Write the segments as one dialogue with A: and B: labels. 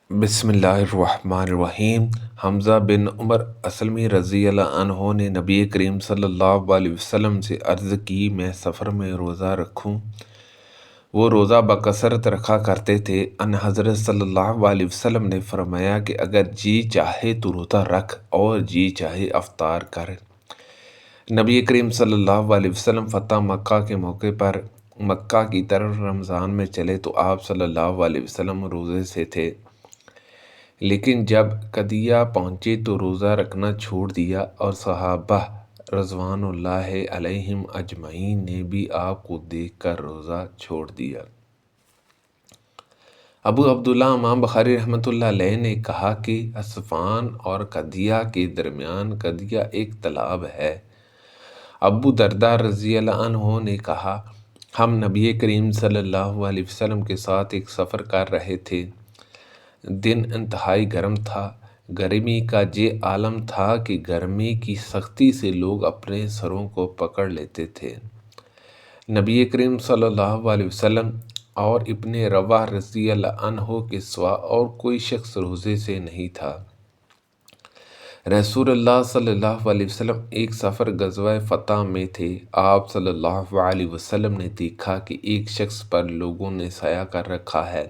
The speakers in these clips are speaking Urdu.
A: بسم اللہ الرحمن الرحیم۔ حمزہ بن عمر اسلمی رضی اللہ عنہ نے نبی کریم صلی اللہ علیہ وسلم سے عرض کی، میں سفر میں روزہ رکھوں؟ وہ روزہ بکثرت رکھا کرتے تھے۔ ان حضرت صلی اللہ علیہ وسلم نے فرمایا کہ اگر جی چاہے تو روزہ رکھ اور جی چاہے افطار کر۔ نبی کریم صلی اللہ علیہ وسلم فتح مکہ کے موقع پر مکہ کی طرف رمضان میں چلے تو آپ صلی اللہ علیہ وسلم روزے سے تھے، لیکن جب قدیہ پہنچے تو روزہ رکھنا چھوڑ دیا، اور صحابہ رضوان اللہ علیہم اجمعین نے بھی آپ کو دیکھ کر روزہ چھوڑ دیا۔ ابو عبداللہ امام بخاری رحمۃ اللہ علیہ نے کہا کہ اسفان اور قدیہ کے درمیان قدیہ ایک تالاب ہے۔ ابو درداء رضی اللہ عنہ نے کہا، ہم نبی کریم صلی اللہ علیہ وسلم کے ساتھ ایک سفر کر رہے تھے۔ دن انتہائی گرم تھا۔ گرمی کا یہ عالم تھا کہ گرمی کی سختی سے لوگ اپنے سروں کو پکڑ لیتے تھے۔ نبی کریم صلی اللہ علیہ وسلم اور ابن رواح رضی اللہ عنہ کے سوا اور کوئی شخص روزے سے نہیں تھا۔ رسول اللہ صلی اللہ علیہ وسلم ایک سفر غزوہ فتح میں تھے۔ آپ صلی اللہ علیہ وسلم نے دیکھا کہ ایک شخص پر لوگوں نے سایہ کر رکھا ہے۔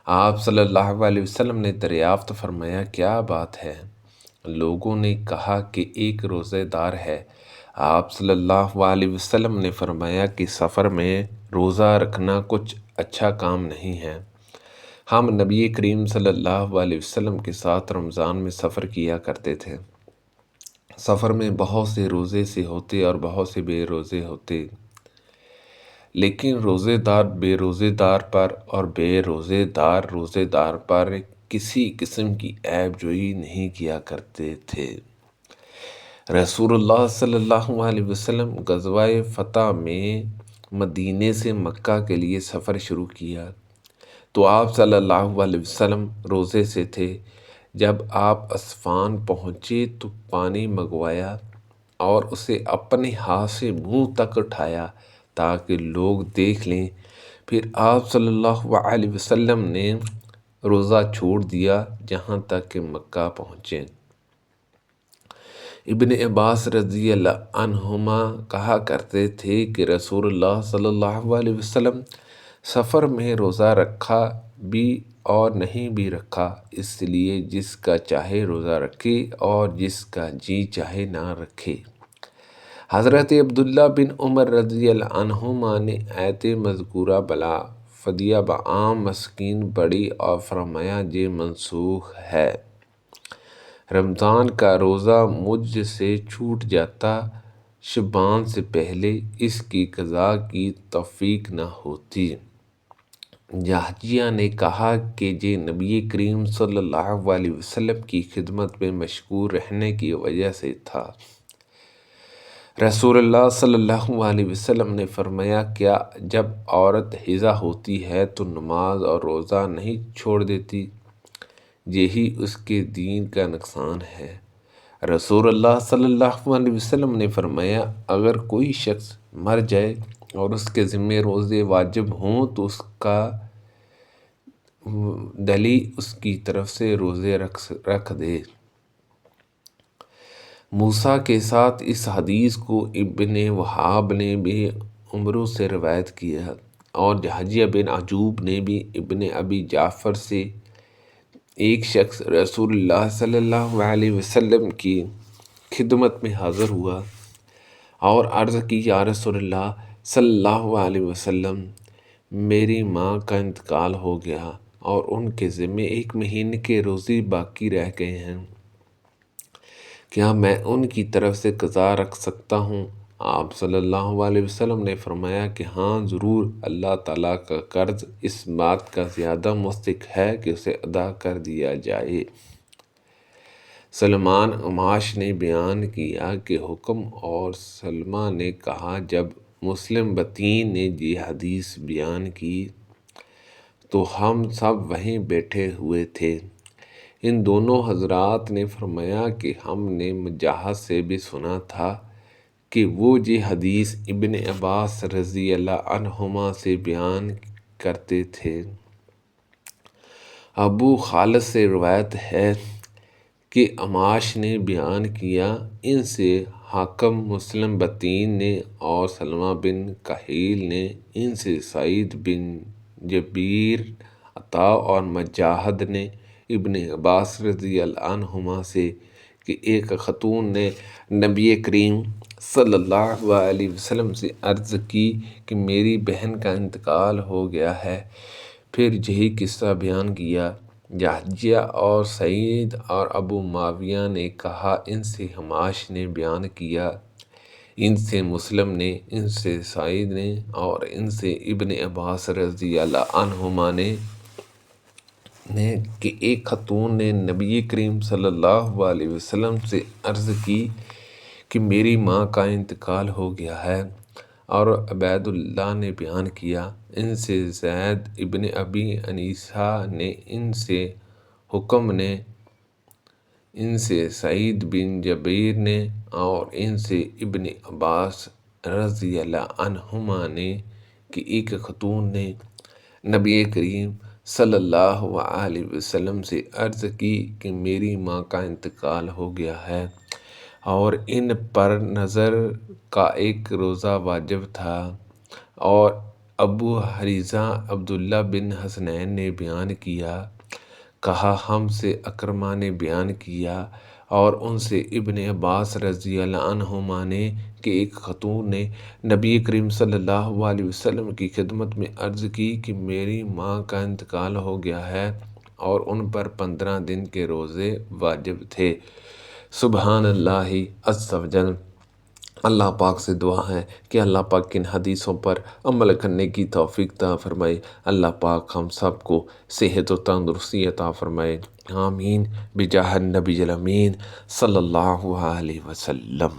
A: آپ صلی اللہ علیہ وسلم نے دریافت فرمایا، کیا بات ہے؟ لوگوں نے کہا کہ ایک روزے دار ہے۔ آپ صلی اللہ علیہ وسلم نے فرمایا کہ سفر میں روزہ رکھنا کچھ اچھا کام نہیں ہے۔ ہم نبی کریم صلی اللہ علیہ وسلم کے ساتھ رمضان میں سفر کیا کرتے تھے۔ سفر میں بہت سے روزے سے ہوتے اور بہت سے بے روزے ہوتے، لیکن روزے دار بے روزے دار پر اور بے روزے دار روزے دار پر کسی قسم کی عیب جوئی نہیں کیا کرتے تھے۔ رسول اللہ صلی اللہ علیہ وسلم غزوہ فتح میں مدینے سے مکہ کے لیے سفر شروع کیا تو آپ صلی اللہ علیہ وسلم روزے سے تھے۔ جب آپ اسفان پہنچے تو پانی منگوایا اور اسے اپنے ہاتھ سے منہ تک اٹھایا تاکہ لوگ دیکھ لیں۔ پھر آپ صلی اللہ علیہ وسلم نے روزہ چھوڑ دیا جہاں تک کہ مکہ پہنچے۔ ابن عباس رضی اللہ عنہما کہا کرتے تھے کہ رسول اللہ صلی اللہ علیہ وسلم سفر میں روزہ رکھا بھی اور نہیں بھی رکھا، اس لیے جس کا چاہے روزہ رکھے اور جس کا جی چاہے نہ رکھے۔ حضرت عبداللہ بن عمر رضی اللہ عنہما نے آیت مذکورہ بلا فدیہ بعام مسکین پڑھی اور فرمایا، یہ منسوخ ہے۔ رمضان کا روزہ مجھ سے چھوٹ جاتا شعبان سے پہلے، اس کی قضا کی توفیق نہ ہوتی۔ جہجیہ نے کہا کہ یہ نبی کریم صلی اللہ علیہ وسلم کی خدمت میں مشغول رہنے کی وجہ سے تھا۔ رسول اللہ صلی اللہ علیہ وسلم نے فرمایا، کیا جب عورت حیضہ ہوتی ہے تو نماز اور روزہ نہیں چھوڑ دیتی؟ یہی اس کے دین کا نقصان ہے۔ رسول اللہ صلی اللہ علیہ وسلم نے فرمایا، اگر کوئی شخص مر جائے اور اس کے ذمہ روزے واجب ہوں تو اس کا دلی اس کی طرف سے روزے رکھ دے۔ موسیٰ کے ساتھ اس حدیث کو ابن وہاب نے بھی عمرو سے روایت کیا، اور جہجیہ بن عجوب نے بھی ابن ابی جعفر سے، ایک شخص رسول اللہ صلی اللہ علیہ وسلم کی خدمت میں حاضر ہوا اور عرض کی، یا رسول اللہ صلی اللہ علیہ وسلم، میری ماں کا انتقال ہو گیا اور ان کے ذمے 1 مہینے کے روزے باقی رہ گئے ہیں، کیا میں ان کی طرف سے قضا رکھ سکتا ہوں؟ آپ صلی اللہ علیہ وسلم نے فرمایا کہ ہاں ضرور، اللہ تعالیٰ کا قرض اس بات کا زیادہ مستحق ہے کہ اسے ادا کر دیا جائے۔ سلمان عماش نے بیان کیا کہ حکم اور سلمہ نے کہا، جب مسلم بطین نے یہ حدیث بیان کی تو ہم سب وہیں بیٹھے ہوئے تھے۔ ان دونوں حضرات نے فرمایا کہ ہم نے مجاہد سے بھی سنا تھا کہ وہ یہ حدیث ابن عباس رضی اللہ عنہما سے بیان کرتے تھے۔ ابو خالد سے روایت ہے کہ عماش نے بیان کیا، ان سے حاکم مسلم بطین نے اور سلمہ بن کہیل نے، ان سے سعید بن جبیر، عطا اور مجاہد نے ابن عباس رضی اللہ عنہما سے کہ ایک خاتون نے نبی کریم صلی اللہ علیہ وسلم سے عرض کی کہ میری بہن کا انتقال ہو گیا ہے۔ پھر یہی قصہ بیان کیا۔ جہجیہ اور سعید اور ابو معاویہ نے کہا، ان سے حماش نے بیان کیا، ان سے مسلم نے، ان سے سعید نے اور ان سے ابن عباس رضی اللہ عنہما نے کہ ایک خاتون نے نبی کریم صلی اللہ علیہ وسلم سے عرض کی کہ میری ماں کا انتقال ہو گیا ہے۔ اور عبید اللہ نے بیان کیا، ان سے زید ابن ابی انیسہ نے، ان سے حکم نے، ان سے سعید بن جبیر نے اور ان سے ابن عباس رضی اللہ عنہما نے کہ ایک خاتون نے نبی کریم صلی اللہ علیہ وسلم سے عرض کی کہ میری ماں کا انتقال ہو گیا ہے، اور ان پر نذر کا ایک روزہ واجب تھا۔ اور ابو حریزہ عبداللہ بن حسنین نے بیان کیا، کہا ہم سے اکرمہ نے بیان کیا اور ان سے ابن عباس رضی اللہ عنہما نے کہ ایک خاتون نے نبی کریم صلی اللہ علیہ وسلم کی خدمت میں عرض کی کہ میری ماں کا انتقال ہو گیا ہے، اور ان پر 15 دن کے روزے واجب تھے۔ سبحان اللہ عز و جل۔ اللہ پاک سے دعا ہے کہ اللہ پاک ان حدیثوں پر عمل کرنے کی توفیق عطا فرمائے۔ اللہ پاک ہم سب کو صحت و تندرستی عطا فرمائے، آمین، بجاہ النبی الامین صلی اللہ علیہ وسلم۔